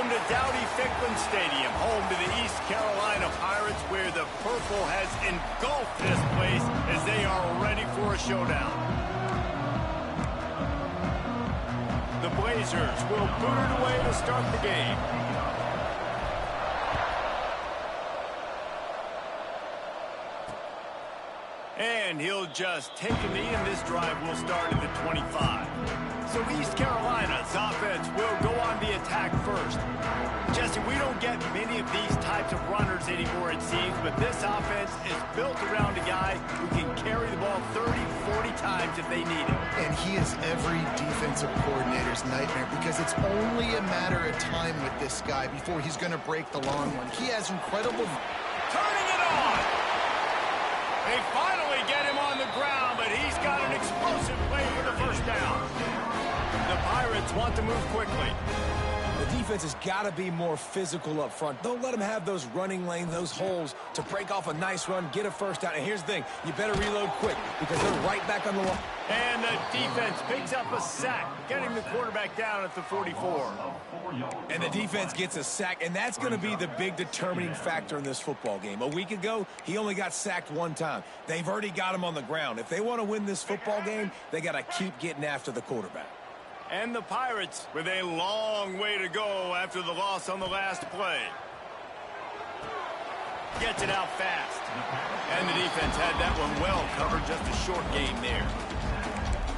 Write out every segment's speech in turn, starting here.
Welcome to Dowdy-Ficklen Stadium, home to the East Carolina Pirates, where the purple has engulfed this place as they are ready for a showdown. The Blazers will boot it away to start the game. And he'll just take a knee, and this drive will start at the 25. So East Carolina's offense will go on the attack first. Jesse, we don't get many of these types of runners anymore, it seems, but this offense is built around a guy who can carry the ball 30, 40 times if they need it. And he is every defensive coordinator's nightmare because it's only a matter of time with this guy before he's going to break the long one. He has incredible... Turning it on! They finally get him on the ground, but he's got an explosive play for the first down. The Pirates want to move quickly. The defense has got to be more physical up front. Don't let them have those running lanes, those holes to break off a nice run, get a first down. And here's the thing, you better reload quick because they're right back on the line. And the defense picks up a sack, getting the quarterback down at the 44. And the defense gets a sack, and that's going to be the big determining factor in this football game. A week ago, he only got sacked one time. They've already got him on the ground. If they want to win this football game, they got to keep getting after the quarterback. And the Pirates with a long way to go after the loss on the last play. Gets it out fast. And the defense had that one well covered, just a short game there.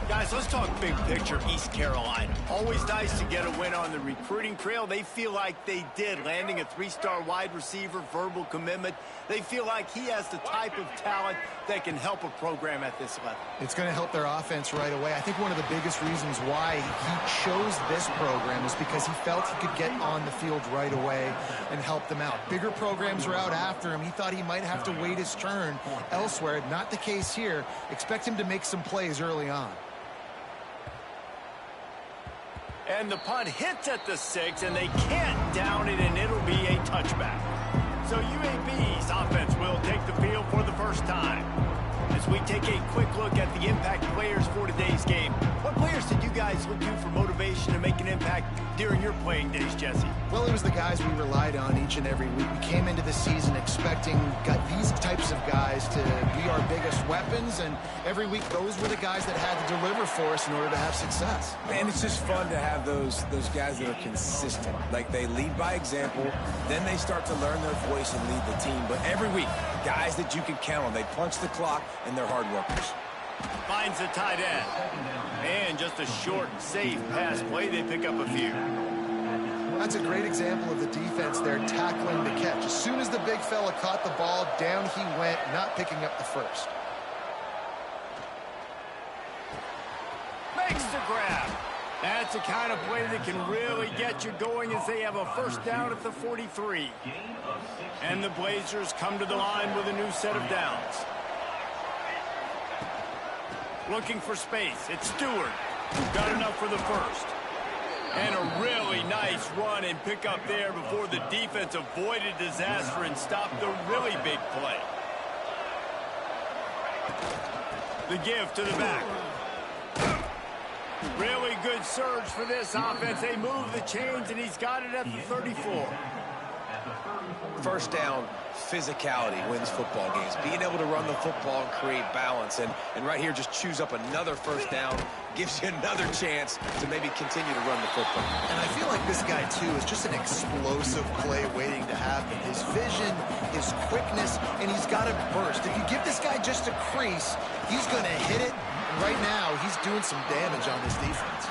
Guys, let's talk big picture East Carolina. Always nice to get a win on the recruiting trail. They feel like they did, landing a 3-star wide receiver, verbal commitment. They feel like he has the type of talent that can help a program at this level. It's going to help their offense right away. I think one of the biggest reasons why he chose this program is because he felt he could get on the field right away and help them out. Bigger programs are out after him. He thought he might have to wait his turn elsewhere. Not the case here. Expect him to make some plays early on. And the punt hits at the 6, and they can't down it, and it'll be a touchback. So UAB's offense will take the field for the first time. As we take a quick look at the impact players for today's game, what players did you guys look to for motivation to make an impact during your playing days, Jesse? Well, it was the guys we relied on each and every week. We came into the season expecting these types of guys to be our biggest weapons, and every week those were the guys that had to deliver for us in order to have success. Man, it's just fun to have those guys that are consistent. Like, they lead by example, then they start to learn their voice and lead the team. But every week, guys that you can count on. They punch the clock, and they're hard workers. Finds the tight end. And just a short, safe pass play. They pick up a few. That's a great example of the defense there tackling the catch. As soon as the big fella caught the ball, down he went, not picking up the first. Makes the grab. That's the kind of play that can really get you going as they have a first down at the 43. And the Blazers come to the line with a new set of downs. Looking for space. It's Stewart, who got enough for the first. And a really nice run and pick up there before the defense avoided disaster and stopped the really big play. The give to the back. Really good surge for this offense. They move the chains, and he's got it at the 34. First down, physicality wins football games. Being able to run the football and create balance. And right here, just choose up another first down, gives you another chance to maybe continue to run the football. And I feel like this guy, too, is just an explosive play waiting to happen. His vision, his quickness, and he's got a burst. If you give this guy just a crease, he's going to hit it. And right now, he's doing some damage on this defense.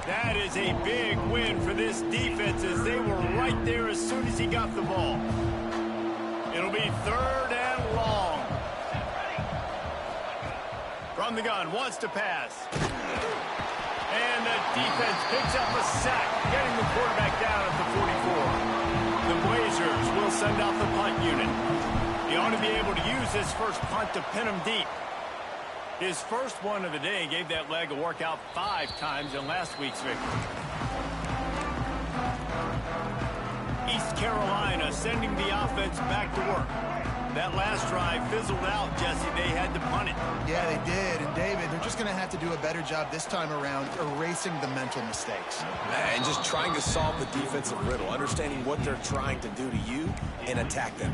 That is a big win for this defense as they were right there as soon as he got the ball. It'll be 3rd and long. From the gun, wants to pass. And the defense picks up a sack, getting the quarterback down at the 44. The Blazers will send out the punt unit. He ought to be able to use this first punt to pin him deep. His first one of the day gave that leg a workout 5 times in last week's victory. East Carolina sending the offense back to work. That last drive fizzled out, Jesse. They had to punt it. Yeah, they did. And, David, they're just going to have to do a better job this time around erasing the mental mistakes. And just trying to solve the defensive riddle, understanding what they're trying to do to you and attack them.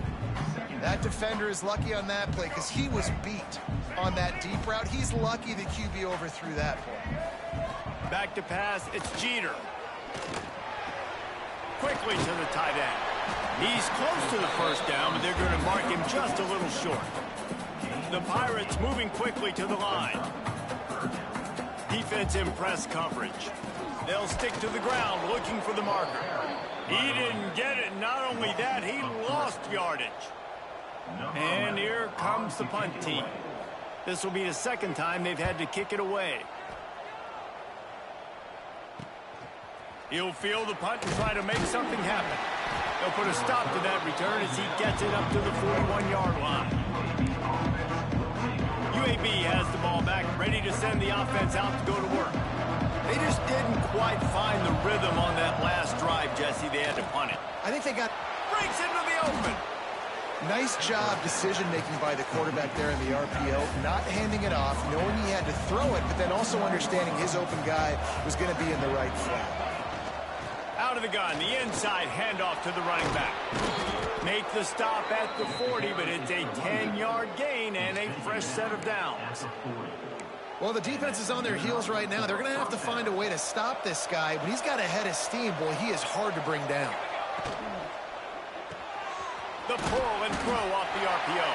That defender is lucky on that play because he was beat on that deep route. He's lucky the QB overthrew that play. Back to pass, it's Jeter. Quickly to the tight end. He's close to the first down, but they're going to mark him just a little short. The Pirates moving quickly to the line. Defense in press coverage. They'll stick to the ground looking for the marker. He didn't get it. Not only that, he lost yardage. And here comes the punt team. This will be the second time they've had to kick it away. He'll field the punt and try to make something happen. They'll put a stop to that return as he gets it up to the 41-yard line. UAB has the ball back, ready to send the offense out to go to work. They just didn't quite find the rhythm on that last drive, Jesse. They had to punt it. I think they got... Breaks into the open. Nice job decision-making by the quarterback there in the RPO, not handing it off, knowing he had to throw it, but then also understanding his open guy was going to be in the right flat. Out of the gun, the inside handoff to the running back. Make the stop at the 40, but it's a 10-yard gain and a fresh set of downs. Well, the defense is on their heels right now. They're going to have to find a way to stop this guy, but he's got a head of steam. Boy, he is hard to bring down. The pull and throw off the RPO.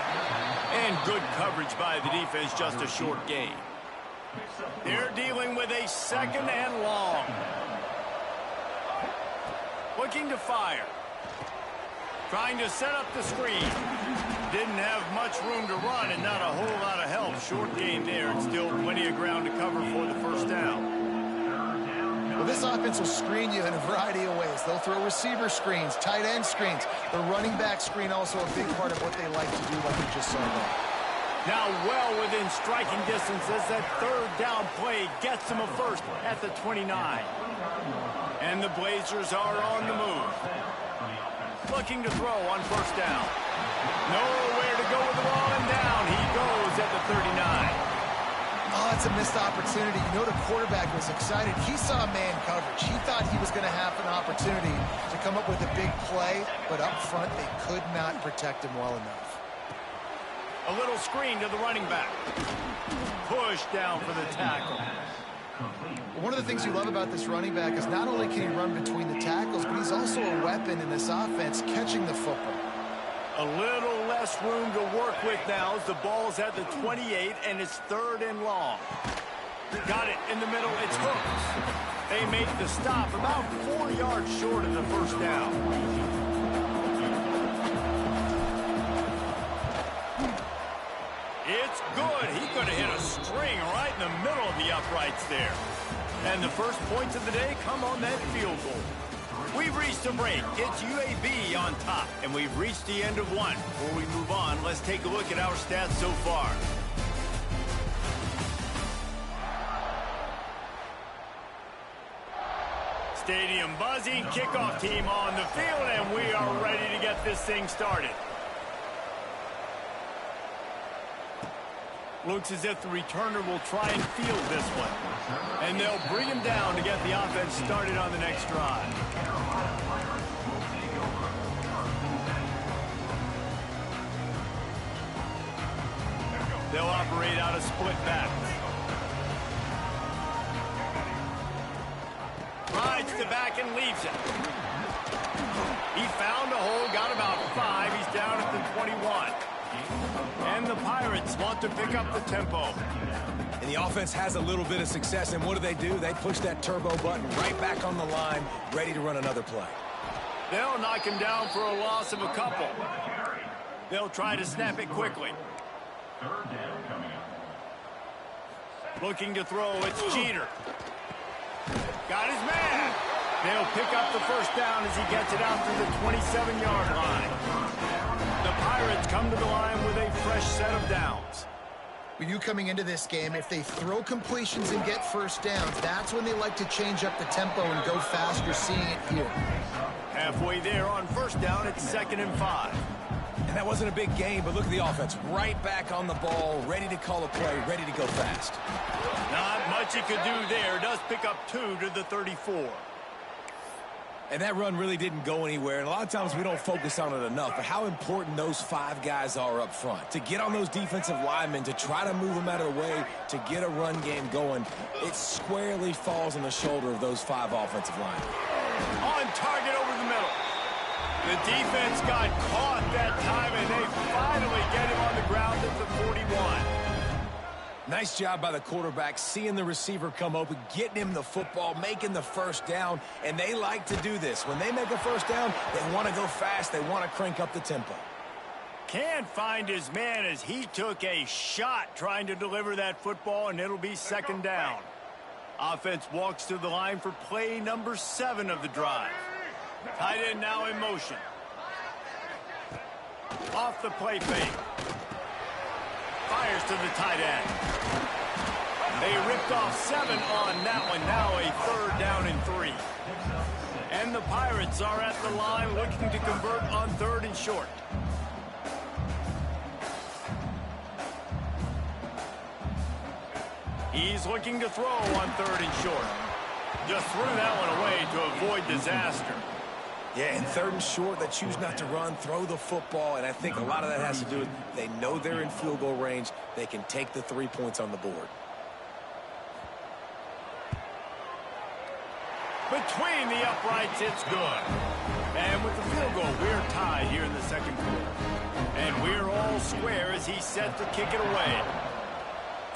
And good coverage by the defense, just a short gain. They're dealing with a second and long. Looking to fire. Trying to set up the screen. Didn't have much room to run and not a whole lot of help. Short gain there and still plenty of ground to cover for the first down. Well, this offense will screen you in a variety of ways. They'll throw receiver screens, tight end screens. The running back screen also a big part of what they like to do, like we just saw there. Now well within striking distance as that third down play gets them a first at the 29. And the Blazers are on the move. Looking to throw on first down. Nowhere to go with the ball, and down he goes at the 39. Oh, it's a missed opportunity. You know the quarterback was excited. He saw man coverage. He thought he was going to have an opportunity to come up with a big play, but up front they could not protect him well enough. A little screen to the running back. Push down for the tackle. One of the things you love about this running back is not only can he run between the tackles, but he's also a weapon in this offense, catching the football. A little less room to work with now as the ball's at the 28 and it's third and long. Got it in the middle. It's hooked. They make the stop about 4 yards short of the first down. It's good. He could have hit a string right in the middle of the uprights there. And the first points of the day come on that field goal. We've reached a break. It's UAB on top, and we've reached the end of one. Before we move on, let's take a look at our stats so far. Stadium buzzing, kickoff team on the field, and we are ready to get this thing started. Looks as if the returner will try and field this one. And they'll bring him down to get the offense started on the next drive. They'll operate out a split back. Rides the back and leaves it. He found a hole, got about 5. He's down at the 21. And the Pirates want to pick up the tempo. And the offense has a little bit of success, and what do? They push that turbo button right back on the line, ready to run another play. They'll knock him down for a loss of a couple. They'll try to snap it quickly. Looking to throw, it's Jeter. Got his man. They'll pick up the first down as he gets it out to the 27-yard line. The Pirates come to the line with a fresh set of downs. With you coming into this game, if they throw completions and get first downs, that's when they like to change up the tempo and go faster, seeing it here. Halfway there on first down, it's 2nd and 5. And that wasn't a big game, but look at the offense. Right back on the ball, ready to call a play, ready to go fast. Not much he could do there. Does pick up 2 to the 34. And that run really didn't go anywhere. And a lot of times we don't focus on it enough, but how important those 5 guys are up front. To get on those defensive linemen, to try to move them out of the way, to get a run game going, it squarely falls on the shoulder of those 5 offensive linemen. On target over the middle. The defense got caught that time, and they finally get him on the ground at the 41. Nice job by the quarterback, seeing the receiver come open, getting him the football, making the first down, and they like to do this. When they make a first down, they want to go fast. They want to crank up the tempo. Can't find his man as he took a shot trying to deliver that football, and it'll be 2nd down. Offense walks to the line for play number 7 of the drive. Tight end now in motion. Off the play fake. Fires to the tight end. They ripped off 7 on that one. Now a 3rd down and 3. And the Pirates are at the line looking to convert on 3rd and short. He's looking to throw on 3rd and short. Just threw that one away to avoid disaster. Yeah, and 3rd and short, they choose not to run, throw the football, and I think a lot of that has to do with they know they're in field goal range. They can take the 3 points on the board. Between the uprights, it's good. And with the field goal, we're tied here in the 2nd quarter. And we're all square as he's set to kick it away.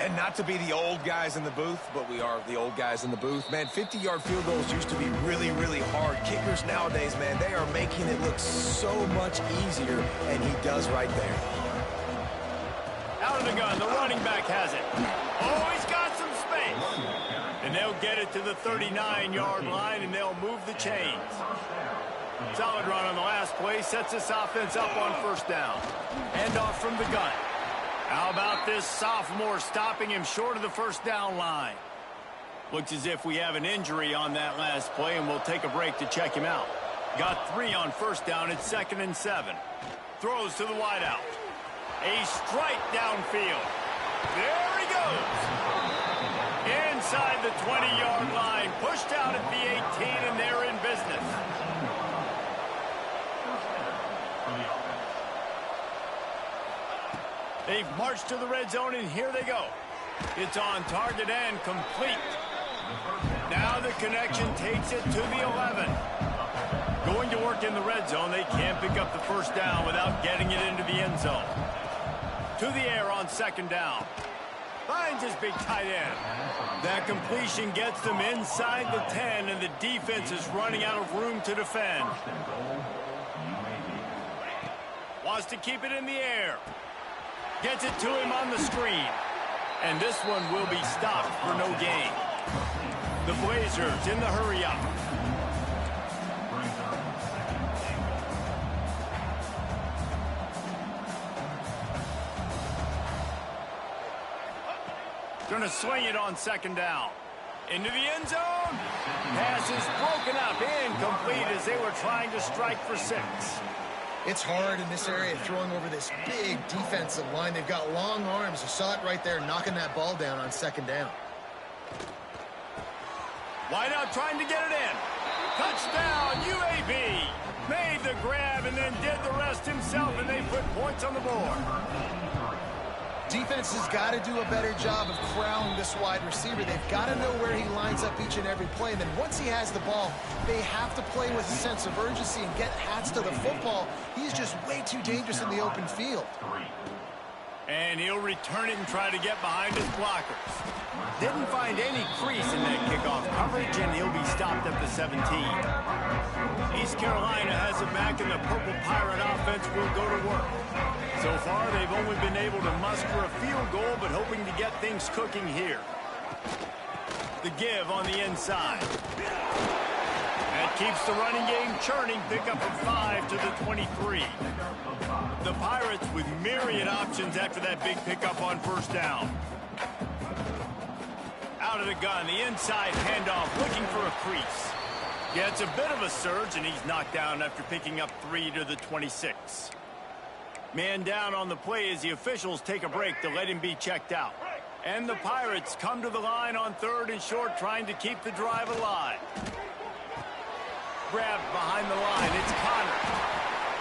And not to be the old guys in the booth, but we are the old guys in the booth. Man, 50-yard field goals used to be really, really hard. Kickers nowadays, man, they are making it look so much easier, and he does right there. Out of the gun, the running back has it. Oh, he's got some space. And they'll get it to the 39-yard line, and they'll move the chains. Solid run on the last play, sets this offense up on 1st down. Hand off from the gun. How about this sophomore stopping him short of the 1st down line? Looks as if we have an injury on that last play, and we'll take a break to check him out. Got 3 on 1st down. It's 2nd and 7. Throws to the wideout. A strike downfield. There he goes. Inside the 20-yard line. Pushed out at the 18, and they're in business. They've marched to the red zone, and here they go. It's on target and complete. Now the connection takes it to the 11. Going to work in the red zone. They can't pick up the 1st down without getting it into the end zone. To the air on 2nd down. Finds his big tight end. That completion gets them inside the 10, and the defense is running out of room to defend. Wants to keep it in the air. Gets it to him on the screen. And this one will be stopped for no gain. The Blazers in the hurry-up. Going to swing it on 2nd down. Into the end zone. Pass is broken up. Incomplete as they were trying to strike for 6. It's hard in this area throwing over this big defensive line. They've got long arms. You saw it right there, knocking that ball down on 2nd down. Wide out trying to get it in. Touchdown, UAB. Made the grab and then did the rest himself, and they put points on the board. Defense has got to do a better job of corralling this wide receiver. They've got to know where he lines up each and every play. And then once he has the ball, they have to play with a sense of urgency and get hats to the football. He's just way too dangerous in the open field. And he'll return it and try to get behind his blockers. Didn't find any crease in that kickoff coverage, and he'll be stopped at the 17. East Carolina has it back, and the Purple Pirate offense will go to work. So far, they've only been able to muster a field goal, but hoping to get things cooking here. The give on the inside. That keeps the running game churning. Pick up of 5 to the 23. The Pirates with myriad options after that big pickup on 1st down. Out of the gun, the inside handoff, looking for a crease. Gets a bit of a surge, and he's knocked down after picking up 3 to the 26. Man down on the play as the officials take a break to let him be checked out. And the Pirates come to the line on 3rd and short, trying to keep the drive alive. Grabbed behind the line. It's Connor.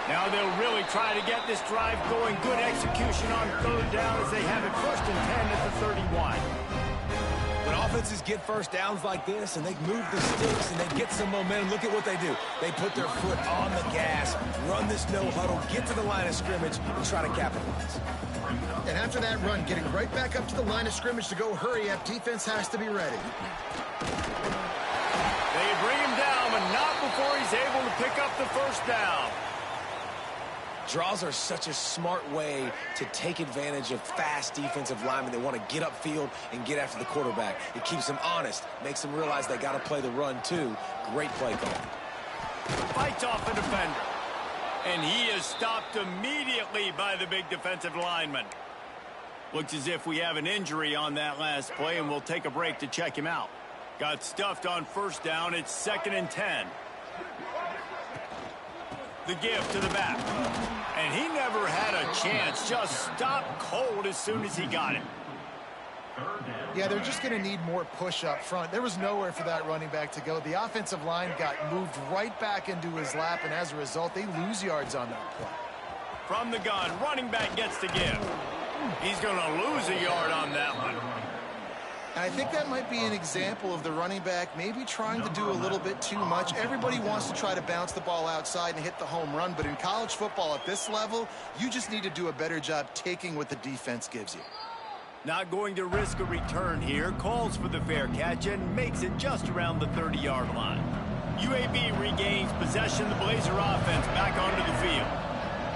Now they'll really try to get this drive going. Good execution on 3rd down as they have it 1st and 10 at the 31. When offenses get first downs like this and they move the sticks and they get some momentum, look at what they do. They put their foot on the gas, run this no huddle, get to the line of scrimmage, and try to capitalize. And after that run, getting right back up to the line of scrimmage to go hurry up, defense has to be ready. They bring him down, but not before he's able to pick up the 1st down. Draws are such a smart way to take advantage of fast defensive linemen. They want to get upfield and get after the quarterback. It keeps them honest, makes them realize they got to play the run too. Great play call. Fights off the defender. And he is stopped immediately by the big defensive lineman. Looks as if we have an injury on that last play, and we'll take a break to check him out. Got stuffed on 1st down. It's 2nd and 10. The give to the back. And he never had a chance. Just stopped cold as soon as he got it. Yeah, they're just going to need more push up front. There was nowhere for that running back to go. The offensive line got moved right back into his lap, and as a result, they lose yards on that play. From the gun, running back gets the give. He's going to lose a yard on that one. And I think that might be an example of the running back maybe trying to do a little bit too much. Everybody wants to try to bounce the ball outside and hit the home run, but in college football at this level, you just need to do a better job taking what the defense gives you. Not going to risk a return here. Calls for the fair catch and makes it just around the 30-yard line. UAB regains possession. The Blazer offense back onto the field.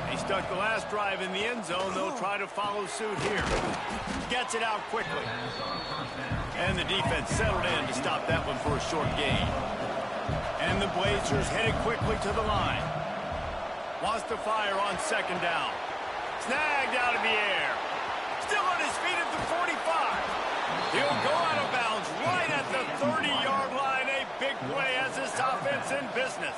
They stuck the last drive in the end zone. They'll try to follow suit here. Gets it out quickly. And the defense settled in to stop that one for a short gain. And the Blazers headed quickly to the line. Lost to fire on 2nd down. Snagged out of the air. Still on his feet at the 45. He'll go out of bounds right at the 30-yard line. A big play as this offense in business.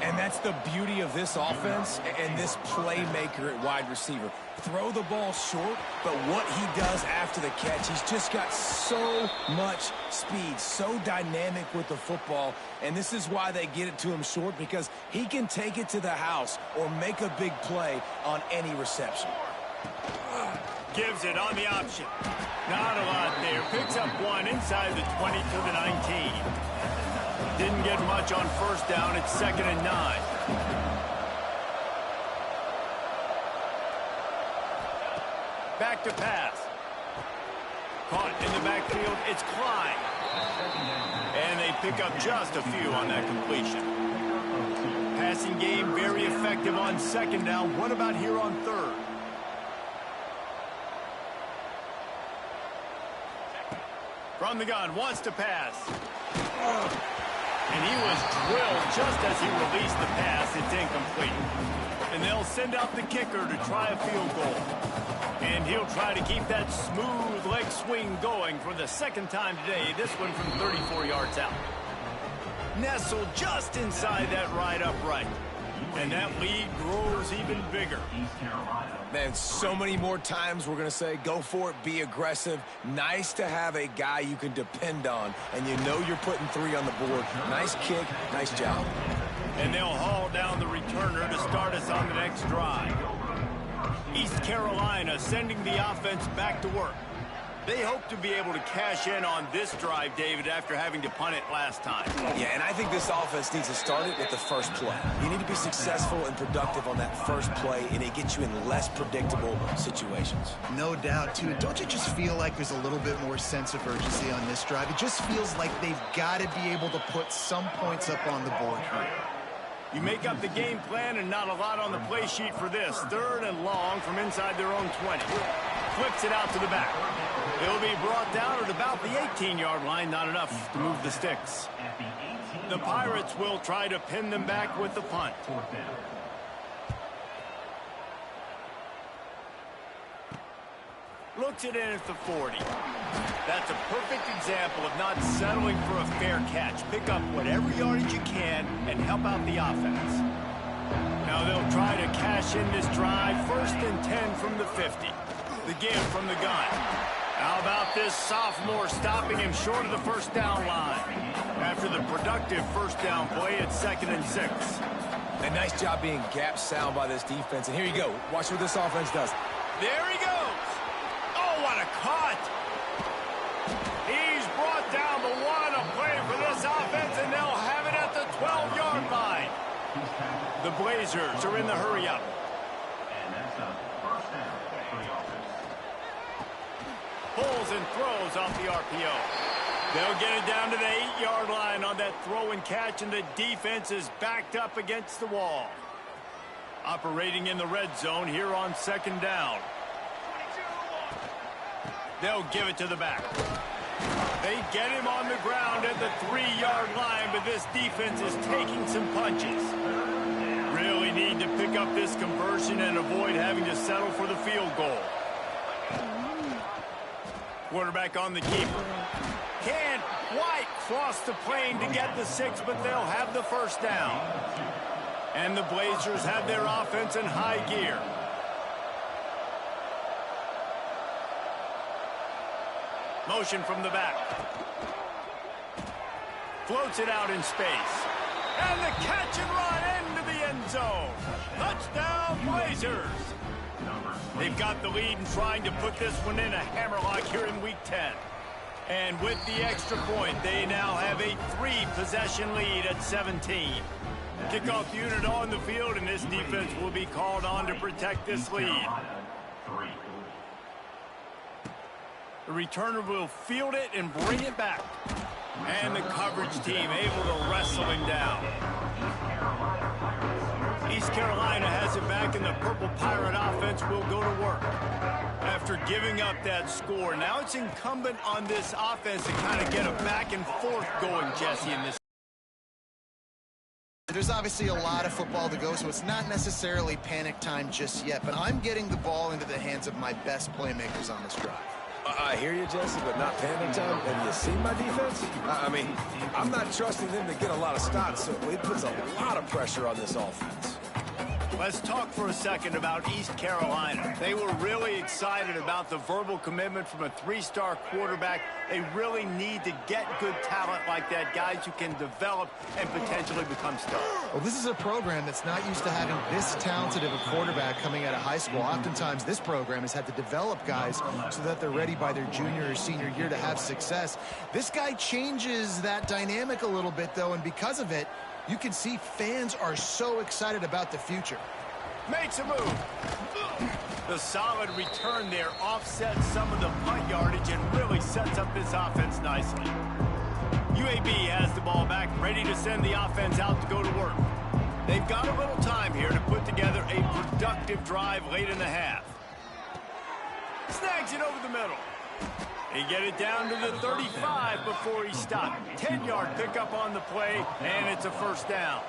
And that's the beauty of this offense and this playmaker at wide receiver. Throw the ball short, but what he does after the catch, he's just got so much speed, so dynamic with the football, and this is why they get it to him short, because he can take it to the house or make a big play on any reception. Gives it on the option. Not a lot there. Picks up one inside the 20 to the 19. Didn't get much on 1st down. It's 2nd and 9. Back to pass. Caught in the backfield. It's Klein. And they pick up just a few on that completion. Passing game very effective on 2nd down. What about here on 3rd? From the gun, wants to pass. And he was drilled just as he released the pass. It's incomplete. And they'll send out the kicker to try a field goal. And he'll try to keep that smooth leg swing going for the 2nd time today. This one from 34 yards out. Nestled just inside that right upright. And that lead grows even bigger. Man, so many more times we're going to say, go for it, be aggressive. Nice to have a guy you can depend on, and you know you're putting 3 on the board. Nice kick, nice job. And they'll haul down the returner to start us on the next drive. East Carolina sending the offense back to work. They hope to be able to cash in on this drive, David, after having to punt it last time. Yeah, and I think this offense needs to start it with the first play. You need to be successful and productive on that first play, and it gets you in less predictable situations. No doubt, too. Don't you just feel like there's a little bit more sense of urgency on this drive? It just feels like they've got to be able to put some points up on the board here. You make up the game plan and not a lot on the play sheet for this. 3rd and long from inside their own 20. Flips it out to the back. He'll be brought down at about the 18-yard line. Not enough to move the sticks. The Pirates will try to pin them back with the punt. Looks it in at the 40. That's a perfect example of not settling for a fair catch. Pick up whatever yardage you can and help out the offense. Now they'll try to cash in this drive. 1st and 10 from the 50. The give from the gun. How about this sophomore stopping him short of the first down line? After the productive first down play, it's 2nd and 6. A nice job being gap sound by this defense. And here you go. Watch what this offense does. There he goes. Oh, what a cut. He's brought down the one. A play for this offense, and they'll have it at the 12-yard line. The Blazers are in the hurry-up. Pulls and throws off the RPO. They'll get it down to the 8-yard line on that throw and catch, and the defense is backed up against the wall. Operating in the red zone here on 2nd down. They'll give it to the back. They get him on the ground at the 3-yard line, but this defense is taking some punches. Really need to pick up this conversion and avoid having to settle for the field goal. Quarterback on the keeper. Can't quite cross the plane to get the 6, but they'll have the first down. And the Blazers have their offense in high gear. Motion from the back. Floats it out in space. And the catch and run into the end zone. Touchdown, Blazers. They've got the lead and trying to put this one in a hammerlock here in Week 10. And with the extra point, they now have a 3-possession lead at 17. Kickoff unit on the field, and this defense will be called on to protect this lead. The returner will field it and bring it back. And the coverage team able to wrestle him down. East Carolina has it back, and the Purple Pirate offense will go to work. After giving up that score, now it's incumbent on this offense to kind of get a back and forth going, Jesse, in this. There's obviously a lot of football to go, so it's not necessarily panic time just yet, but I'm getting the ball into the hands of my best playmakers on this drive. I hear you, Jesse, but not panic time. Have you seen my defense? I mean, I'm not trusting them to get a lot of stops, so it puts a lot of pressure on this offense. Let's talk for a second about East Carolina. They were really excited about the verbal commitment from a 3-star quarterback. They really need to get good talent like that, guys who can develop and potentially become stars. Well, this is a program that's not used to having this talented of a quarterback coming out of high school. Oftentimes, this program has had to develop guys so that they're ready by their junior or senior year to have success. This guy changes that dynamic a little bit, though, and because of it, you can see fans are so excited about the future. Makes a move. The solid return there offsets some of the punt yardage and really sets up this offense nicely. UAB has the ball back, ready to send the offense out to go to work. They've got a little time here to put together a productive drive late in the half. Snags it over the middle. He get it down to the 35 before he stopped. 10-yard pickup on the play, and it's a first down.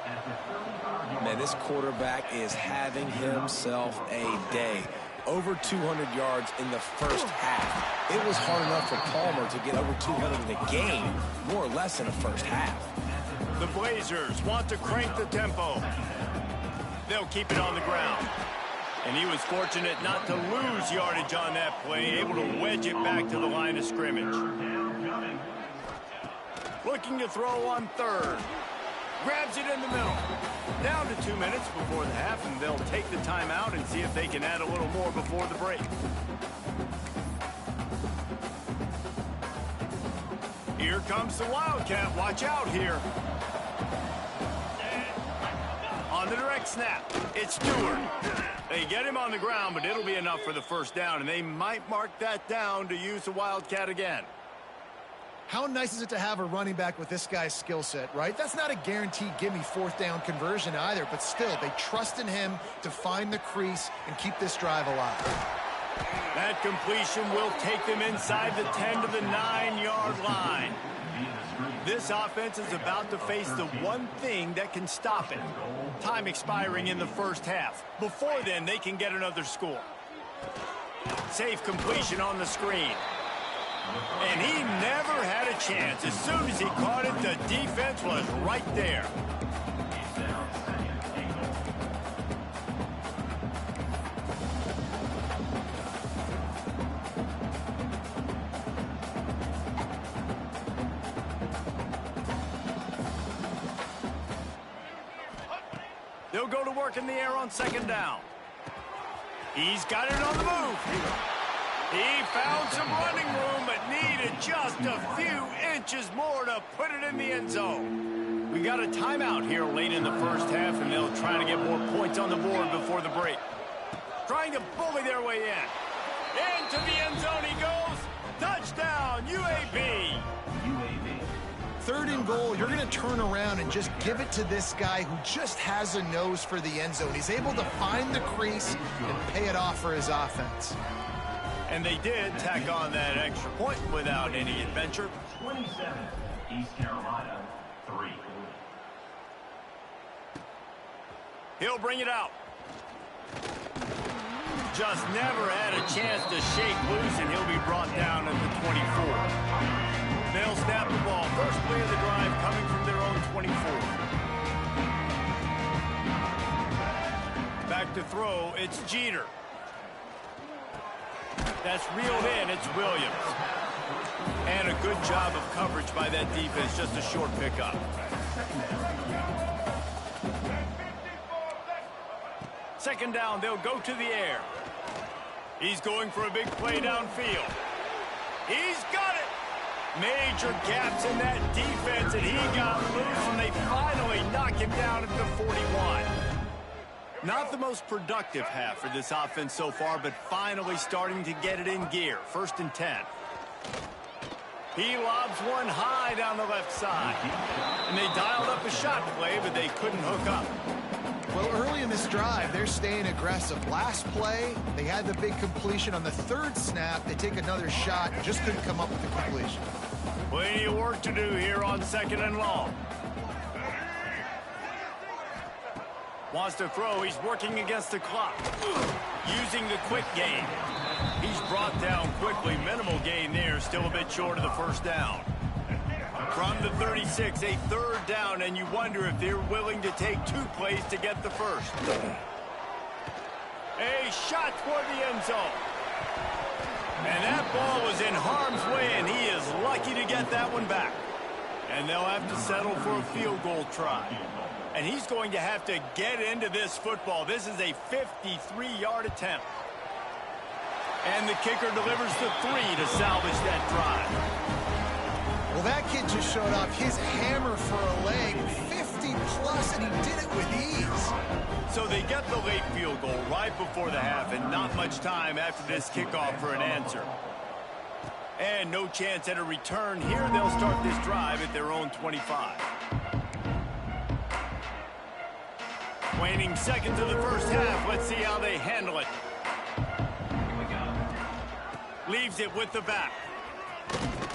Man, this quarterback is having himself a day. Over 200 yards in the first half. It was hard enough for Palmer to get over 200 in a game, more or less in the first half. The Blazers want to crank the tempo. They'll keep it on the ground. And he was fortunate not to lose yardage on that play, able to wedge it back to the line of scrimmage. Looking to throw on third. Grabs it in the middle. Down to 2 minutes before the half, and they'll take the timeout and see if they can add a little more before the break. Here comes the Wildcat. Watch out here. On the direct snap, it's Stewart. They get him on the ground, but it'll be enough for the first down, and they might mark that down to use the Wildcat again. How nice is it to have a running back with this guy's skill set, right? That's not a guaranteed gimme 4th down conversion either, but still, they trust in him to find the crease and keep this drive alive. That completion will take them inside the 10 to the 9-yard line. This offense is about to face the one thing that can stop it. Time expiring in the first half. Before then, they can get another score. Safe completion on the screen. And he never had a chance. As soon as he caught it, the defense was right there. They'll go to work in the air on second down. He's got it on the move. He found some running room, but needed just a few inches more to put it in the end zone. We got a timeout here late in the first half, and they'll try to get more points on the board before the break. Trying to bully their way in. Into the end zone he goes. Touchdown, UAB. Third and goal, you're going to turn around and just give it to this guy who just has a nose for the end zone. He's able to find the crease and pay it off for his offense. And they did tack on that extra point without any adventure. 27, East Carolina, 3. He'll bring it out. Just never had a chance to shake loose, and he'll be brought down at the 24. They'll snap the ball. First play of the drive coming from their own 24. Back to throw, it's Jeter. That's reeled in, it's Williams. And a good job of coverage by that defense, just a short pickup. Second down, they'll go to the air. He's going for a big play downfield. He's got it! Major gaps in that defense, and he got loose, and they finally knock him down at the 41. Not the most productive half for this offense so far, but finally starting to get it in gear. First and 10. He lobs one high down the left side. And they dialed up a shot play, but they couldn't hook up. Well, early in this drive, they're staying aggressive. Last play, they had the big completion. On the third snap, they take another shot, just couldn't come up with the completion. Plenty of work to do here on second and long. Wants to throw. He's working against the clock. Using the quick game. He's brought down quickly. Minimal gain there. Still a bit short of the first down. From the 36, a third down, and you wonder if they're willing to take 2 plays to get the first. A shot toward the end zone. And that ball was in harm's way, and he is lucky to get that one back. And they'll have to settle for a field goal try. And he's going to have to get into this football. This is a 53-yard attempt. And the kicker delivers the 3 to salvage that drive. Well, that kid just showed off his hammer for a leg, 50-plus, and he did it with ease. So they get the late field goal right before the half, and not much time after this kickoff for an answer. And no chance at a return here. They'll start this drive at their own 25. Waning seconds of the first half. Let's see how they handle it. Leaves it with the back.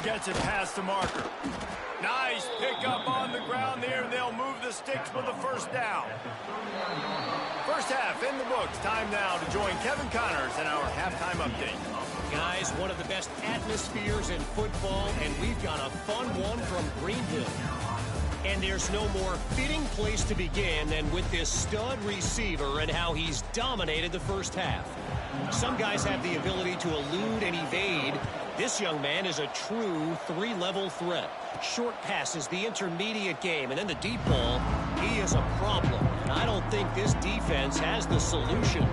Gets it past the marker. Nice pickup on the ground there. They'll move the sticks for the first down. First half in the books. Time now to join Kevin Connors in our halftime update. Guys, one of the best atmospheres in football, and we've got a fun one from Greenville. And there's no more fitting place to begin than with this stud receiver and how he's dominated the first half. Some guys have the ability to elude and evade. This young man is a true 3-level threat. Short passes, the intermediate game, and then the deep ball. He is a problem, and I don't think this defense has the solution.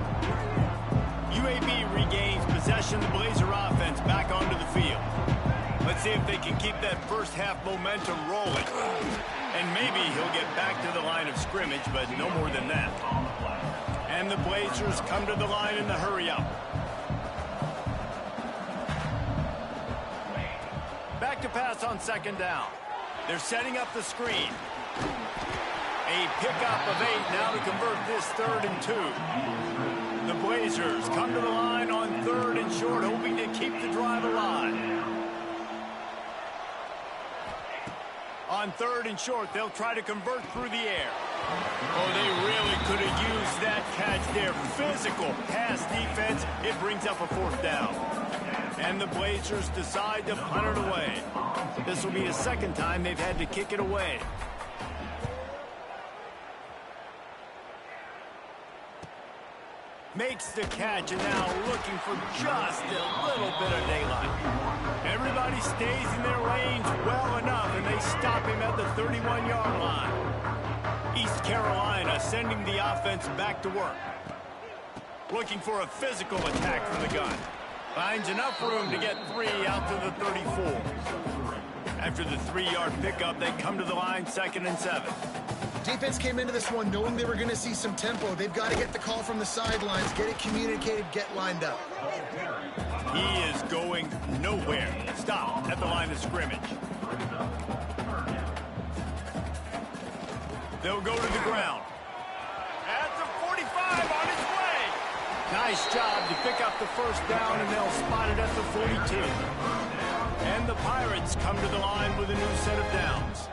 UAB regains possession of the Blazer offense back onto the field. Let's see if they can keep that first half momentum rolling. And maybe he'll get back to the line of scrimmage, but no more than that. And the Blazers come to the line in the hurry-up. Back to pass on second down. They're setting up the screen. A pickup of 8 now to convert this 3rd and 2. The Blazers come to the line on 3rd and short, hoping to keep the drive alive. On 3rd and short, they'll try to convert through the air. Oh, they really could have used that catch there. Physical pass defense. It brings up a 4th down. And the Blazers decide to punt it away. This will be the second time they've had to kick it away. Makes the catch, and now looking for just a little bit of daylight. Everybody stays in their lanes well enough, and they stop him at the 31-yard line. East Carolina sending the offense back to work. Looking for a physical attack from the gun. Finds enough room to get 3 out to the 34. After the 3-yard pickup, they come to the line, 2nd and 7. Defense came into this one knowing they were going to see some tempo. They've got to get the call from the sidelines, get it communicated, get lined up. He is going nowhere. Stop at the line of scrimmage. They'll go to the ground. At the 45, on his way. Nice job to pick up the first down, and they'll spot it at the 42. And the Pirates come to the line with a new set of downs.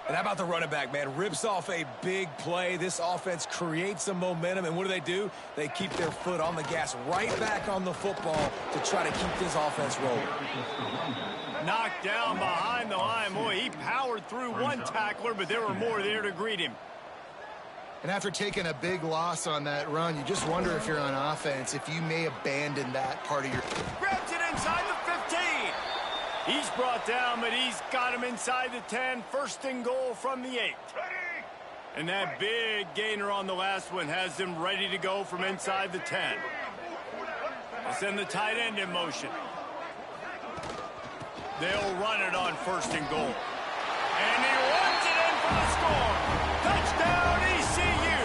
And how about the running back, man? Rips off a big play. This offense creates some momentum, and what do? They keep their foot on the gas right back on the football to try to keep this offense rolling. Knocked down behind the line. Boy, he powered through one tackler, but there were more there to greet him. And after taking a big loss on that run, you just wonder if you're on offense, if you may abandon that part of your... Grabs it inside the 15. He's brought down, but he's got him inside the 10. 1st and goal from the 8. And that big gainer on the last one has him ready to go from inside the 10. They'll send the tight end in motion. They'll run it on 1st and goal. And he runs it in for the score. Touchdown, ECU.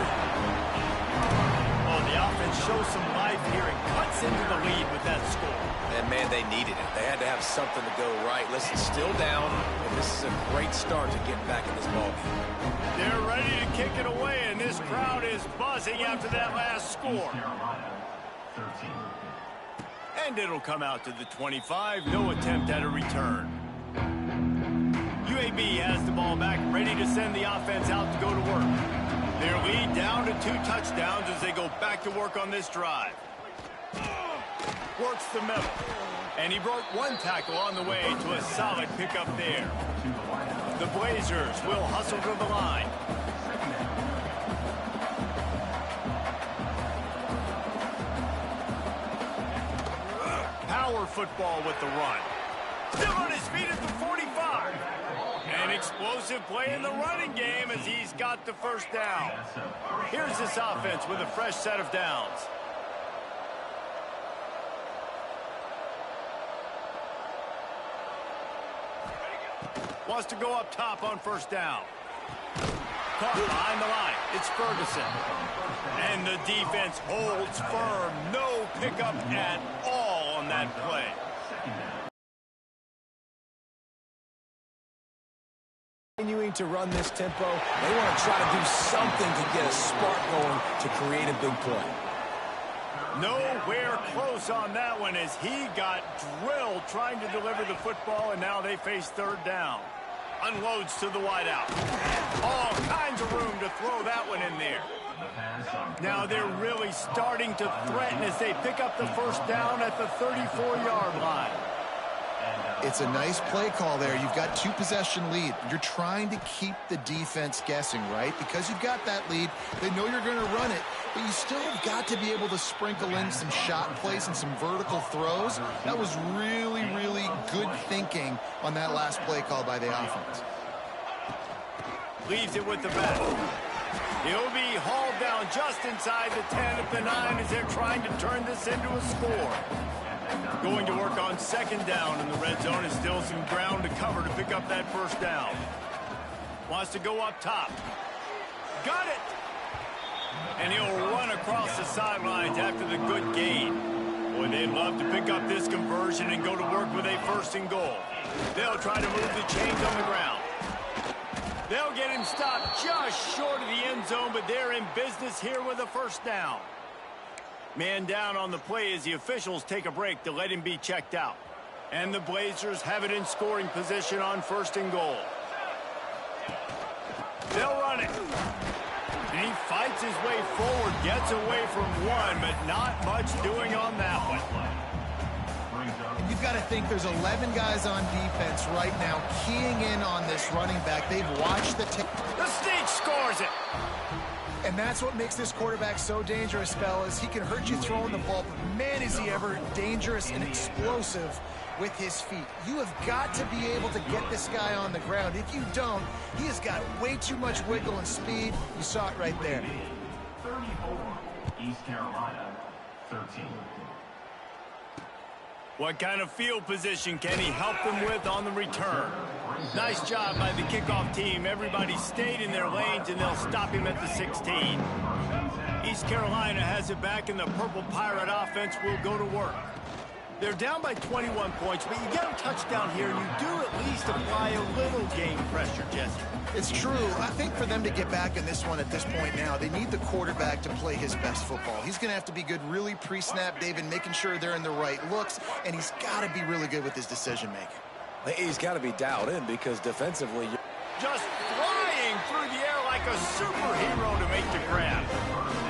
Oh, the offense shows some life here and cuts into the lead with that score. And, man, they needed it. They had to have something to go right. Listen, still down, and this is a great start to getting back in this ballgame. They're ready to kick it away, and this crowd is buzzing after that last score. And it'll come out to the 25. No attempt at a return. UAB has the ball back, ready to send the offense out to go to work. Their lead down to 2 touchdowns as they go back to work on this drive. Works the middle. And he broke 1 tackle on the way to a solid pickup there. The Blazers will hustle to the line. Power football with the run. Still on his feet at the 45. An explosive play in the running game as he's got the first down. Here's this offense with a fresh set of downs. Wants to go up top on 1st down. Caught behind the line. It's Ferguson. And the defense holds firm. No pickup at all on that play. Continuing to run this tempo, they want to try to do something to get a spark going to create a big play. Nowhere close on that one as he got drilled trying to deliver the football, and now they face 3rd down. Unloads to the wideout. All kinds of room to throw that one in there. Now they're really starting to threaten as they pick up the first down at the 34-yard line. It's a nice play call there. You've got 2-possession lead. You're trying to keep the defense guessing, right? Because you've got that lead, they know you're going to run it, but you still have got to be able to sprinkle in some shot plays and some vertical throws. That was really, really good thinking on that last play call by the offense. Leaves it with the back. He'll be hauled down just inside the 10 at the 9 as they're trying to turn this into a score. Going to work on 2nd down in the red zone is still some ground to cover to pick up that first down. Wants to go up top. Got it! And he'll run across the sidelines after the good gain. Boy, they'd love to pick up this conversion and go to work with a 1st and goal. They'll try to move the chains on the ground. They'll get him stopped just short of the end zone, but they're in business here with a 1st down. Man down on the play as the officials take a break to let him be checked out. And the Blazers have it in scoring position on 1st and goal. They'll run it. And he fights his way forward, gets away from one, but not much doing on that one. And you've got to think there's 11 guys on defense right now keying in on this running back. They've watched the tape. The Sneak scores it. And that's what makes this quarterback so dangerous, fellas. He can hurt you throwing the ball, but man, is he ever dangerous and explosive with his feet. You have got to be able to get this guy on the ground. If you don't, he has got way too much wiggle and speed. You saw it right there. 34, East Carolina, 13. What kind of field position can he help them with on the return? Nice job by the kickoff team. Everybody stayed in their lanes, and they'll stop him at the 16. East Carolina has it back, and the Purple Pirate offense will go to work. They're down by 21 points, but you get a touchdown here, and you do at least apply a little game pressure, Jesse. It's true. I think for them to get back in this one at this point now, they need the quarterback to play his best football. He's going to have to be good really pre-snap, David, making sure they're in the right looks, and he's got to be really good with his decision-making. He's got to be dialed in because defensively... Just flying through the air like a superhero to make the grab.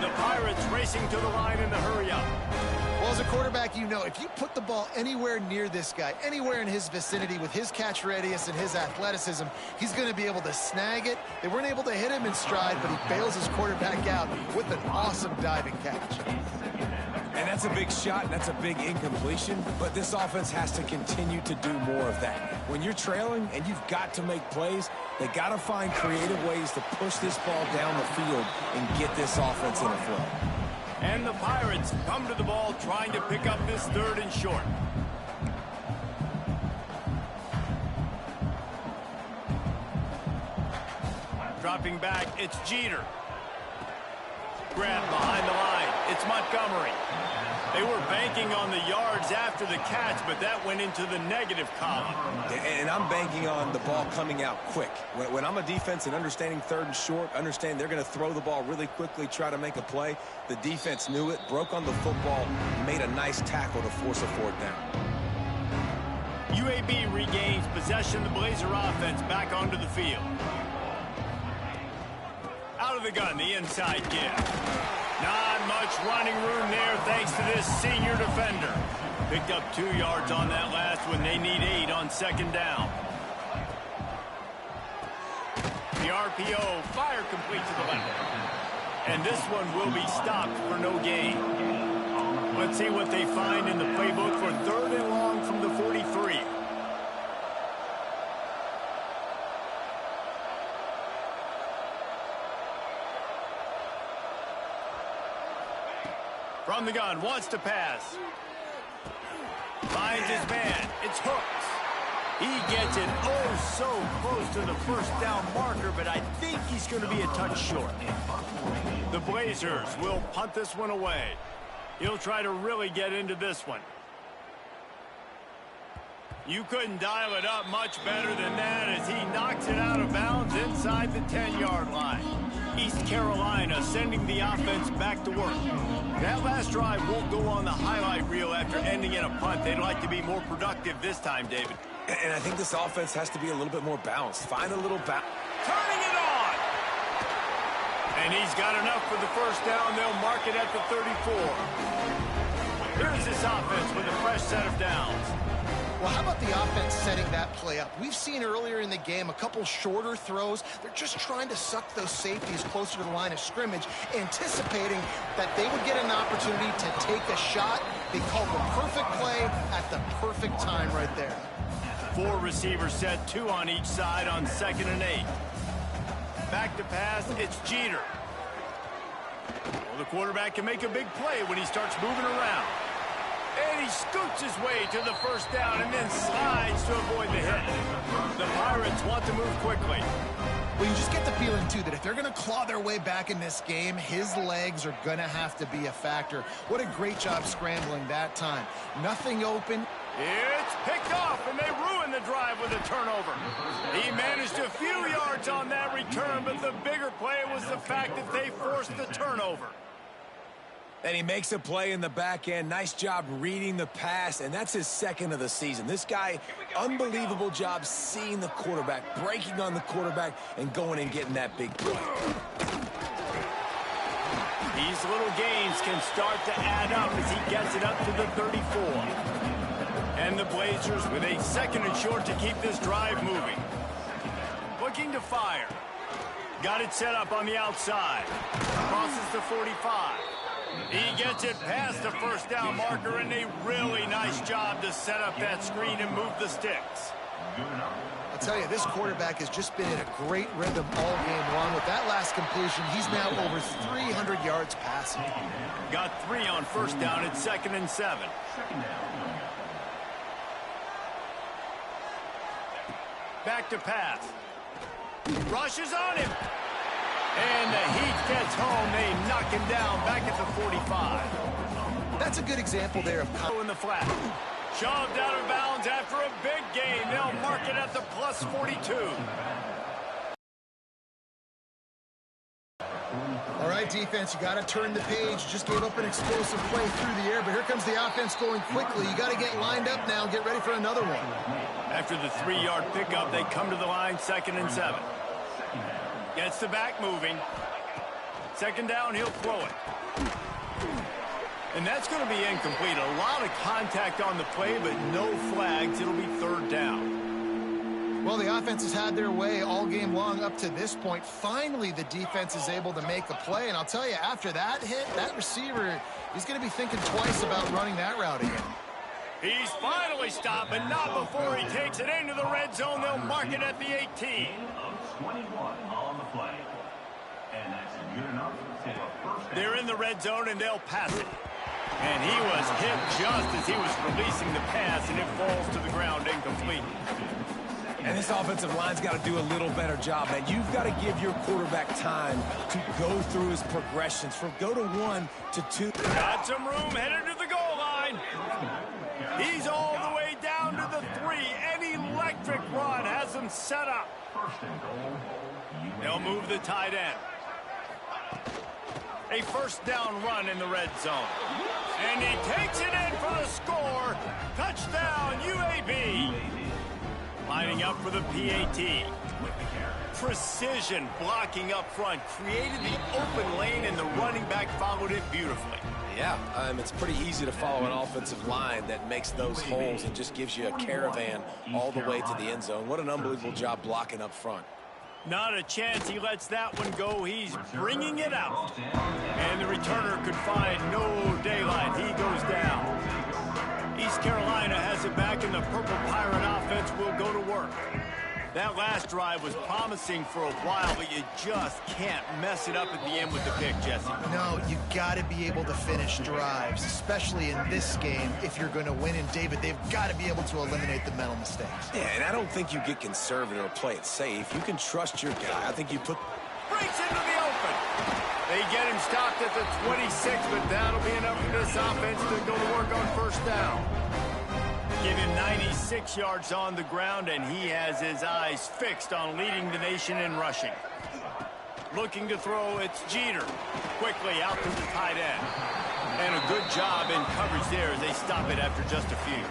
The Pirates racing to the line in the hurry-up. Well, as a quarterback, you know, if you put the ball anywhere near this guy, anywhere in his vicinity with his catch radius and his athleticism, he's going to be able to snag it. They weren't able to hit him in stride, but he bails his quarterback out with an awesome diving catch. And that's a big shot, and that's a big incompletion, but this offense has to continue to do more of that. When you're trailing and you've got to make plays, they got to find creative ways to push this ball down the field and get this offense in a flow. And the Pirates come to the ball trying to pick up this 3rd and short. Dropping back, it's Jeter. Grab behind the line, it's Montgomery. They were banking on the yards after the catch, but that went into the negative column. And I'm banking on the ball coming out quick. When I'm a defense and understanding 3rd and short, understand they're going to throw the ball really quickly, try to make a play. The defense knew it, broke on the football, made a nice tackle to force a 4th down. UAB regains possession. The Blazer offense back onto the field. Out of the gun, the inside give. Not much running room there thanks to this senior defender. Picked up 2 yards on that last one. They need 8 on 2nd down. The RPO, fire complete to the left. And this one will be stopped for no gain. Let's see what they find in the playbook for 3rd and long from the 43. From the gun, wants to pass. Finds his man. It's Hooks. He gets it oh so close to the 1st down marker, but I think he's going to be a touch short. The Blazers will punt this one away. He'll try to really get into this one. You couldn't dial it up much better than that as he knocks it out of bounds inside the 10-yard line. East Carolina sending the offense back to work. That last drive won't go on the highlight reel after ending in a punt. They'd like to be more productive this time, David. And I think this offense has to be a little bit more balanced. Find a little balance. Turning it on! And he's got enough for the 1st down. They'll mark it at the 34. Here's this offense with a fresh set of downs. Well, how about the offense setting that play up? We've seen earlier in the game a couple shorter throws. They're just trying to suck those safeties closer to the line of scrimmage, anticipating that they would get an opportunity to take a shot. They called the perfect play at the perfect time right there. 4 receivers set, 2 on each side on 2nd and 8. Back to pass, it's Jeter. Well, the quarterback can make a big play when he starts moving around. And he scoots his way to the 1st down and then slides to avoid the hit. The Pirates want to move quickly. Well, you just get the feeling, too, that if they're going to claw their way back in this game, his legs are going to have to be a factor. What a great job scrambling that time. Nothing open. It's picked off, and they ruin the drive with a turnover. He managed a few yards on that return, but the bigger play was the fact that they forced the turnover. And he makes a play in the back end. Nice job reading the pass, and that's his 2nd of the season. This guy, unbelievable job seeing the quarterback, breaking on the quarterback, and going and getting that big play. These little gains can start to add up as he gets it up to the 34. And the Blazers with a 2nd and short to keep this drive moving. Looking to fire. Got it set up on the outside. Crosses the 45. He gets it past the first down marker, and a really nice job to set up that screen and move the sticks. I'll tell you, this quarterback has just been in a great rhythm all game long. With that last completion, he's now over 300 yards passing. Got 3 on first down at 2nd and 7. Back to pass. Rushes on him. And the heat gets home. They knock him down back at the 45. That's a good example there of in the flat. Shoved out of bounds after a big gain. They'll mark it at the plus 42. All right, defense, you got to turn the page. Just gave up an explosive play through the air, but here comes the offense going quickly. You got to get lined up now, get ready for another one. After the 3-yard pickup, they come to the line, 2nd and 7. Gets the back moving. 2nd down, he'll throw it. And that's going to be incomplete. A lot of contact on the play, but no flags. It'll be 3rd down. Well, the offense has had their way all game long up to this point. Finally, the defense is able to make a play. And I'll tell you, after that hit, that receiver, he's going to be thinking twice about running that route again. He's finally stopped, but not before he takes it into the red zone. They'll mark it at the 18. 21 on the play. And that's good enough for a first down. They're in the red zone, and they'll pass it. And he was hit just as he was releasing the pass, and it falls to the ground incomplete. And this offensive line's got to do a little better job, man. You've got to give your quarterback time to go through his progressions from go to 1 to 2. Got some room headed to the goal line. He's all the way down to the 3. An electric run has him set up. They'll move the tight end. A first down run in the red zone. And he takes it in for the score. Touchdown, UAB. Lining up for the PAT. Precision blocking up front. Created the open lane, and the running back followed it beautifully. Yeah, it's pretty easy to follow an offensive line that makes those holes and just gives you a caravan all the way to the end zone. What an unbelievable job blocking up front. Not a chance he lets that one go. He's bringing it out. And the returner could find no daylight. He goes down. East Carolina has it back, and the Purple Pirate offense will go to work. That last drive was promising for a while, but you just can't mess it up at the end with the pick, Jesse. No, you got to be able to finish drives, especially in this game if you're going to win. And, David, they've got to be able to eliminate the mental mistakes. Yeah, and I don't think you get conservative or play it safe. You can trust your guy. I think you put... Breaks into the open. They get him stopped at the 26, but that'll be enough for this offense to go to work on first down. Give him 96 yards on the ground, and he has his eyes fixed on leading the nation in rushing. Looking to throw, it's Jeter. Quickly out to the tight end. And a good job in coverage there as they stop it after just a few.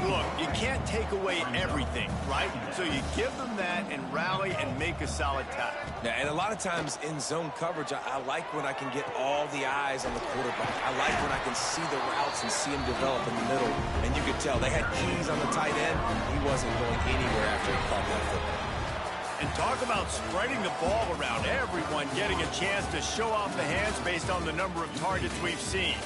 Look, you can't take away everything, right? So you give them that and rally and make a solid tackle. Yeah, and a lot of times in zone coverage, I like when I can get all the eyes on the quarterback. I like when I can see the routes and see him develop in the middle. And you could tell they had keys on the tight end. He wasn't going anywhere after he caught that football. And talk about spreading the ball around. Everyone getting a chance to show off the hands based on the number of targets we've seen.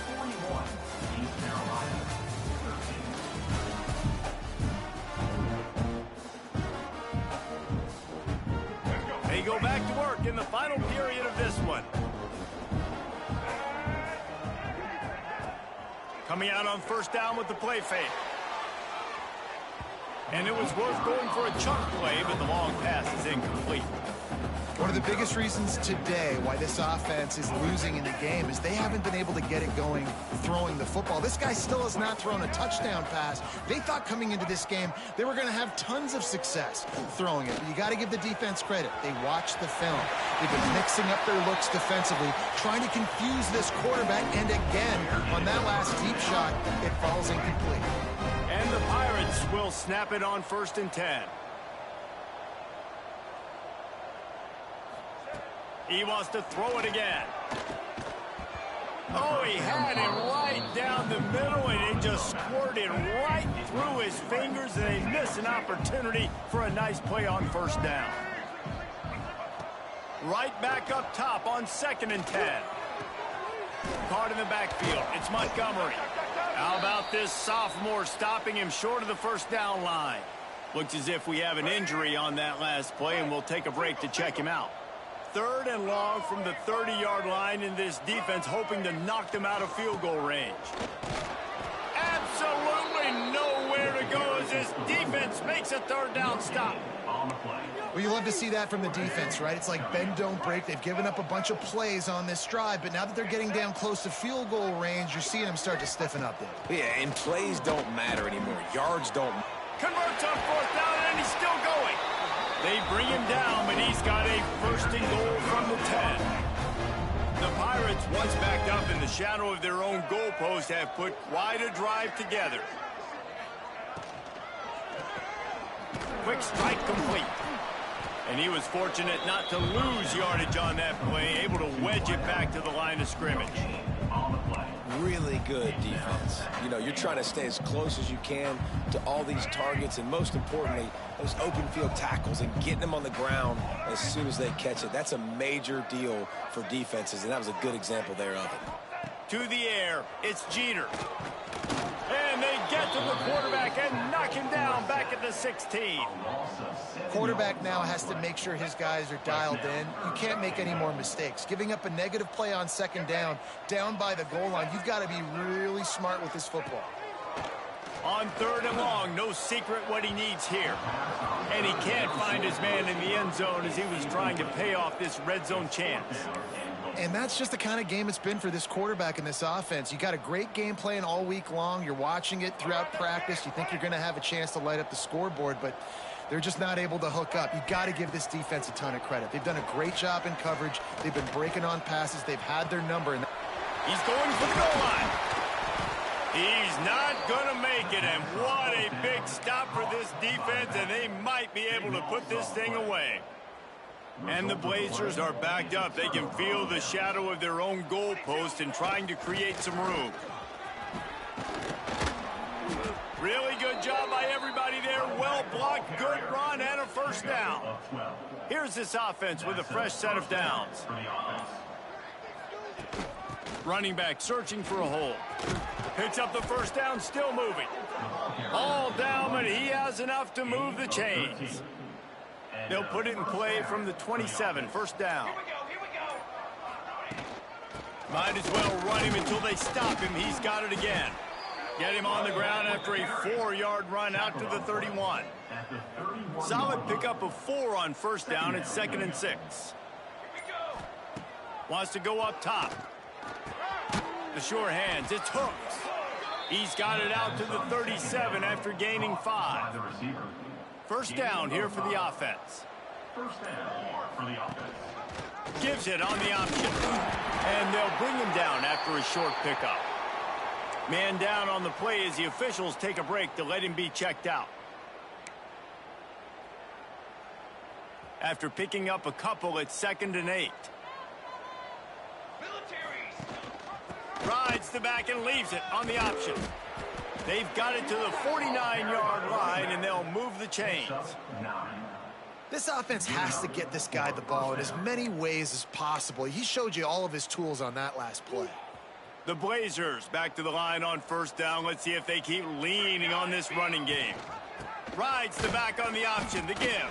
They go back to work in the final period of this one. Coming out on first down with the play fake. And it was worth going for a chunk play, but the long pass is incomplete. One of the biggest reasons today why this offense is losing in the game is they haven't been able to get it going throwing the football. This guy still has not thrown a touchdown pass. They thought coming into this game they were going to have tons of success throwing it. But you got to give the defense credit. They watched the film. They've been mixing up their looks defensively, trying to confuse this quarterback. And again, on that last deep shot, it falls incomplete. And the Pirates will snap it on 1st and 10. He wants to throw it again. Oh, he had it right down the middle, and it just squirted right through his fingers, and they miss an opportunity for a nice play on first down. Right back up top on 2nd and 10. Caught in the backfield. It's Montgomery. How about this sophomore stopping him short of the first down line? Looks as if we have an injury on that last play, and we'll take a break to check him out. 3rd and long from the 30-yard line, in this defense hoping to knock them out of field goal range. Absolutely nowhere to go as this defense makes a 3rd down stop. Well, you love to see that from the defense, right? It's like bend, don't break. They've given up a bunch of plays on this drive, but now that they're getting down close to field goal range, you're seeing them start to stiffen up there. Yeah, and plays don't matter anymore. Yards don't. Converts on 4th down, and he's still going. They bring him down, but he's got a 1st and goal from the 10. The Pirates, once backed up in the shadow of their own goalpost, have put quite a drive together. Quick strike complete. And he was fortunate not to lose yardage on that play, able to wedge it back to the line of scrimmage. Really good defense. You know, you're trying to stay as close as you can to all these targets, and most importantly, those open field tackles and getting them on the ground as soon as they catch it. That's a major deal for defenses, and that was a good example there of it. To the air, it's Jeter. And they get to the quarterback and knock him down back at the 16. Quarterback now has to make sure his guys are dialed in. You can't make any more mistakes. Giving up a negative play on 2nd down by the goal line, you've got to be really smart with this football. On 3rd and long, no secret what he needs here. And he can't find his man in the end zone as he was trying to pay off this red zone chance. And that's just the kind of game it's been for this quarterback in this offense. You got a great game plan all week long. You're watching it throughout practice. You think you're going to have a chance to light up the scoreboard, but they're just not able to hook up. You got to give this defense a ton of credit. They've done a great job in coverage. They've been breaking on passes. They've had their number. He's going for the goal line. He's not going to make it, and what a big stop for this defense, and they might be able to put this thing away. And the Blazers are backed up. They can feel the shadow of their own goalpost and trying to create some room. Really good job by everybody there. Well blocked, good run, and a 1st down. Here's this offense with a fresh set of downs. Running back searching for a hole. Picks up the 1st down, still moving. All down, but he has enough to move the chains. They'll put it in play from the 27, 1st down. Might as well run him until they stop him. He's got it again. Get him on the ground after a 4-yard run out to the 31. Solid pickup of 4 on 1st down. It's 2nd and 6. Wants to go up top. The sure hands. It's Hooks. He's got it out to the 37 after gaining 5. 1st down here for the offense. 1st down for the offense. Gives it on the option. And they'll bring him down after a short pickup. Man down on the play as the officials take a break to let him be checked out. After picking up a couple, it's 2nd and 8. Rides the back and leaves it on the option. They've got it to the 49-yard line, and they'll move the chains. This offense has to get this guy the ball in as many ways as possible. He showed you all of his tools on that last play. The Blazers back to the line on 1st down. Let's see if they keep leaning on this running game. Rides the back on the option. The give.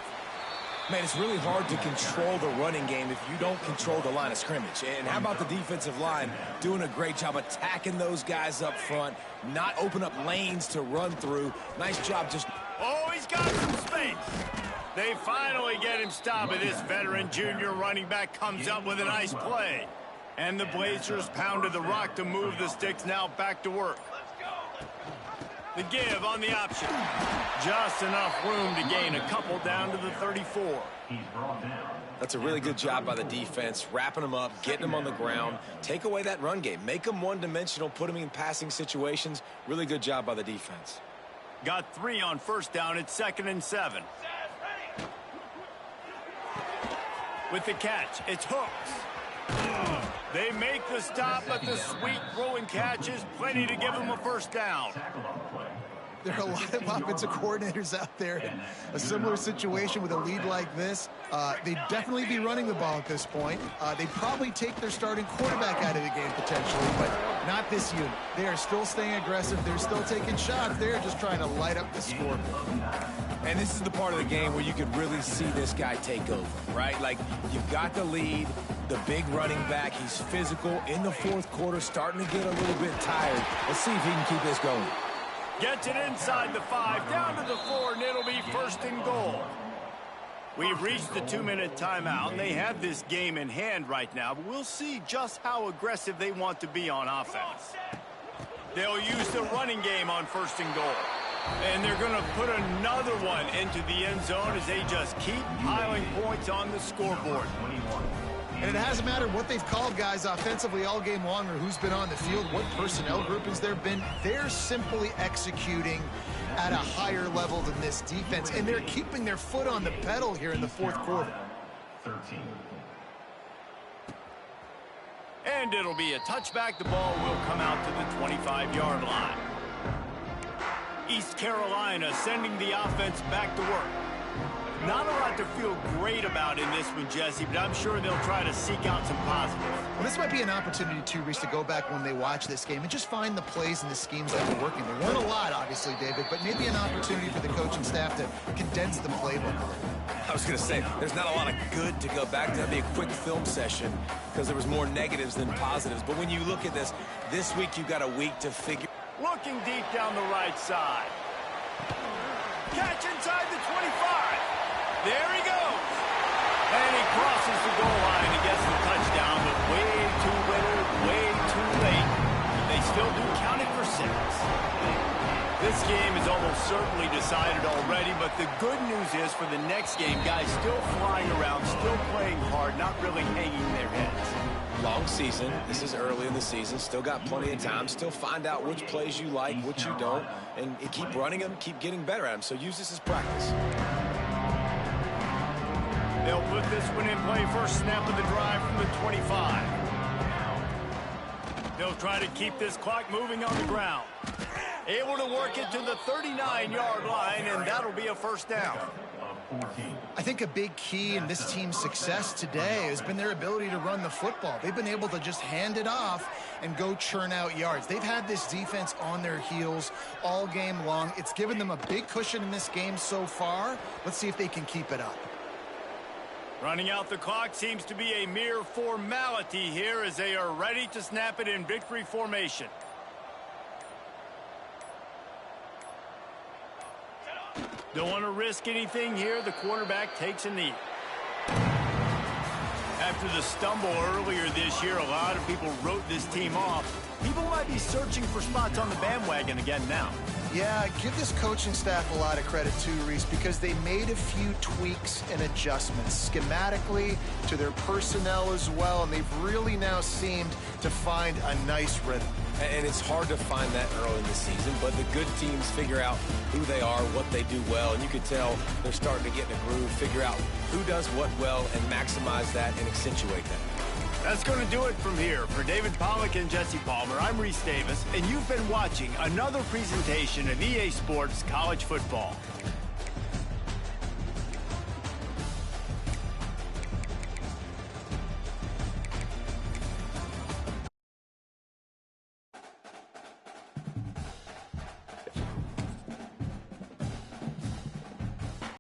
Man, it's really hard to control the running game if you don't control the line of scrimmage. And how about the defensive line doing a great job attacking those guys up front, not open up lanes to run through. Nice job just... Oh, he's got some space. They finally get him stopped, and this veteran junior running back comes up with a nice play. And the Blazers pounded the rock to move the sticks, now back to work. The give on the option. Just enough room to gain a couple down to the 34. That's a really good job by the defense, wrapping them up, getting them on the ground. Take away that run game. Make them one-dimensional, put them in passing situations. Really good job by the defense. Got 3 on 1st down. It's 2nd and 7. With the catch, it's Hooks. They make the stop, but the sweet throw and catch is plenty to give them a 1st down. There are a lot of offensive coordinators out there in a similar situation with a lead like this. They'd definitely be running the ball at this point. They'd probably take their starting quarterback out of the game potentially, but not this unit. They are still staying aggressive. They're still taking shots. They're just trying to light up the scoreboard. And this is the part of the game where you could really see this guy take over, right? Like, you've got the lead, the big running back. He's physical in the fourth quarter, starting to get a little bit tired. Let's see if he can keep this going. Gets it inside the 5, down to the 4, and it'll be first and goal. We've reached the 2-minute timeout, and they have this game in hand right now, but we'll see just how aggressive they want to be on offense. They'll use the running game on first and goal. And they're going to put another one into the end zone as they just keep piling points on the scoreboard. And it hasn't mattered what they've called guys offensively all game long or who's been on the field, what personnel group has there been. They're simply executing at a higher level than this defense, and they're keeping their foot on the pedal here in the fourth quarter. 13. And it'll be a touchback. The ball will come out to the 25-yard line. East Carolina sending the offense back to work. Not a lot to feel great about in this one, Jesse, but I'm sure they'll try to seek out some positives. Well, this might be an opportunity, too, Reese, to go back when they watch this game and just find the plays and the schemes that were working. There weren't a lot, obviously, David, but maybe an opportunity for the coaching staff to condense the playbook a little. I was going to say, there's not a lot of good to go back to. That'd be a quick film session because there was more negatives than positives. But when you look at this week you've got a week to figure. Looking deep down the right side. Catch inside the 25. There he goes. And he crosses the goal line and gets the touchdown, but way too little, way too late. They still do count it for 6. This game is almost certainly decided already, but the good news is for the next game, guys still flying around, still playing hard, not really hanging their heads. Long season. This is early in the season. Still got plenty of time. Still find out which plays you like, which you don't, and keep running them, keep getting better at them. So use this as practice. They'll put this one in play. First snap of the drive from the 25. They'll try to keep this clock moving on the ground. Able to work it to the 39-yard line, and that'll be a first down. I think a big key in this team's success today has been their ability to run the football. They've been able to just hand it off and go churn out yards. They've had this defense on their heels all game long. It's given them a big cushion in this game so far. Let's see if they can keep it up. Running out the clock seems to be a mere formality here as they are ready to snap it in victory formation. Don't want to risk anything here. The quarterback takes a knee. After the stumble earlier this year, a lot of people wrote this team off. People might be searching for spots on the bandwagon again now. Yeah, give this coaching staff a lot of credit too, Reese, because they made a few tweaks and adjustments schematically to their personnel as well, and they've really now seemed to find a nice rhythm. And it's hard to find that early in the season, but the good teams figure out who they are, what they do well, and you can tell they're starting to get in a groove, figure out who does what well, and maximize that and accentuate that. That's going to do it from here. For David Pollack and Jesse Palmer, I'm Reese Davis, and you've been watching another presentation of EA Sports College Football.